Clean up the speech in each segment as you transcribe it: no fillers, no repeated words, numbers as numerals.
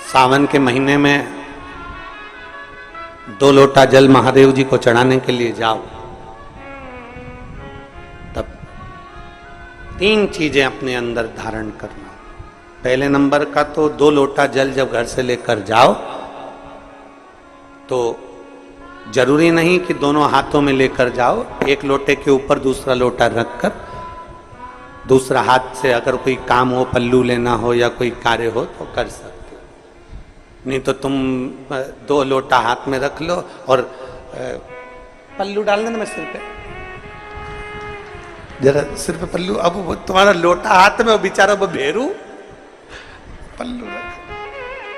सावन के महीने में 2 लोटा जल महादेव जी को चढ़ाने के लिए जाओ, तब 3 चीजें अपने अंदर धारण करना। पहले नंबर का तो 2 लोटा जल जब घर से लेकर जाओ तो जरूरी नहीं कि दोनों हाथों में लेकर जाओ, एक लोटे के ऊपर दूसरा लोटा रखकर दूसरा हाथ से अगर कोई काम हो, पल्लू लेना हो या कोई कार्य हो तो कर सकते हो। नहीं तो तुम 2 लोटा हाथ में रख लो और पल्लू डाल देना सिर पे, जरा सिर पे पल्लू। अब वो तुम्हारा लोटा हाथ में, वो बेचारा वो भेरू पल्लू रख,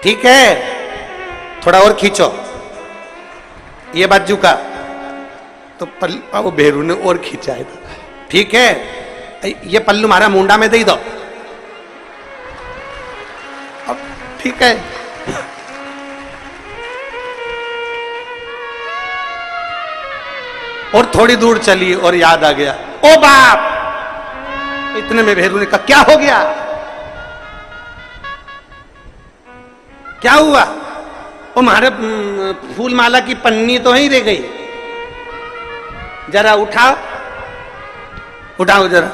ठीक है, थोड़ा और खींचो ये बाजू का, तो पल्लू वो भेरू ने और खींचा है, ठीक है, ये पल्लू मारा मुंडा में दे दो, अब ठीक है। और थोड़ी दूर चली और याद आ गया, ओ बाप, इतने में भेरू ने कहा क्या हो गया, क्या हुआ? वो हमारे फूल माला की पन्नी तो ही रह गई, जरा उठाओ, उठाओ जरा,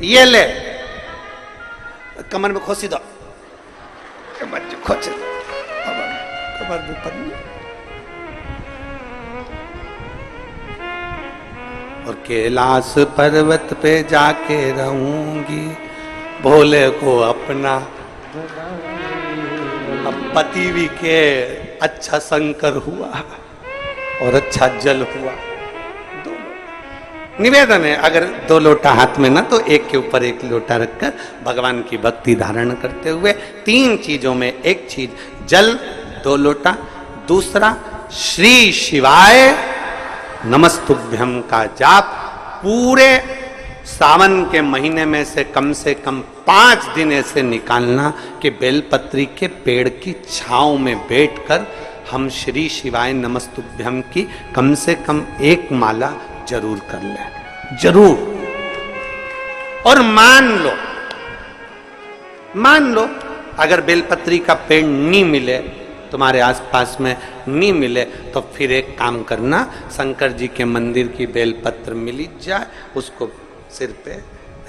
ये ले, कमर में खोसी दो, खोच कमर में पन्नी। और कैलाश पर्वत पे जाके रहूंगी, भोले को अपना। अब पति भी के अच्छा शंकर हुआ और अच्छा जल हुआ, निवेदन है अगर 2 लोटा हाथ में ना तो एक के ऊपर एक लोटा रखकर भगवान की भक्ति धारण करते हुए 3 चीजों में एक चीज जल 2 लोटा, दूसरा श्री शिवाय नमस्तुभ्यम का जाप पूरे सावन के महीने में से कम 5 दिन ऐसे निकालना कि बेलपत्री के पेड़ की छांव में बैठकर हम श्री शिवाय नमस्तुभ्यम की कम से कम 1 माला जरूर कर ले, जरूर। और मान लो अगर बेलपत्री का पेड़ नहीं मिले, तुम्हारे आसपास में नहीं मिले, तो फिर एक काम करना, शंकर जी के मंदिर की बेलपत्र मिली जाए, उसको सिर पे,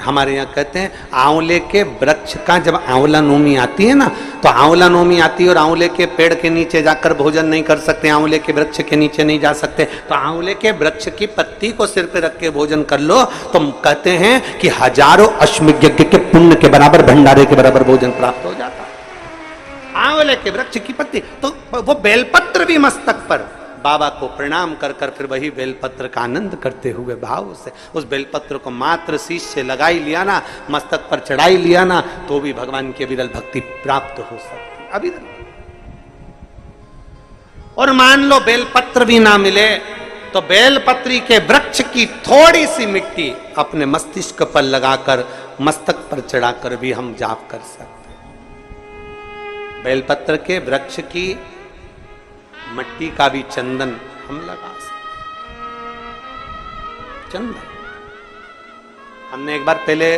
हमारे यहाँ कहते हैं आंवले के वृक्ष का जब आंवला नोमी आती है ना, तो आंवला नोमी आती है और आंवले के पेड़ के नीचे जाकर भोजन नहीं कर सकते, आंवले के वृक्ष के नीचे नहीं जा सकते, तो आंवले के वृक्ष की पत्ती को सिर पे रख के भोजन कर लो, तो कहते हैं कि हजारों अश्वमेध यज्ञ के पुण्य के बराबर, भंडारे के बराबर भोजन प्राप्त हो जाता है। आंवले के वृक्ष की पत्ती, तो वो बेलपत्र भी मस्तक पर बाबा को प्रणाम कर कर फिर वही बेलपत्र का आनंद करते हुए भाव से उस बेलपत्र को मात्र शीश से लगाई लिया ना, मस्तक पर चढ़ाई लिया ना, तो भी भगवान की अविरल भक्ति प्राप्त हो सकती अविरल। और मान लो बेलपत्र भी ना मिले तो बेलपत्री के वृक्ष की थोड़ी सी मिट्टी अपने मस्तिष्क पर लगाकर मस्तक पर चढ़ाकर भी हम जाप कर सकते हैं। बेलपत्र के वृक्ष की मट्टी का भी चंदन हम लगा सकते। चंदन हमने एक बार पहले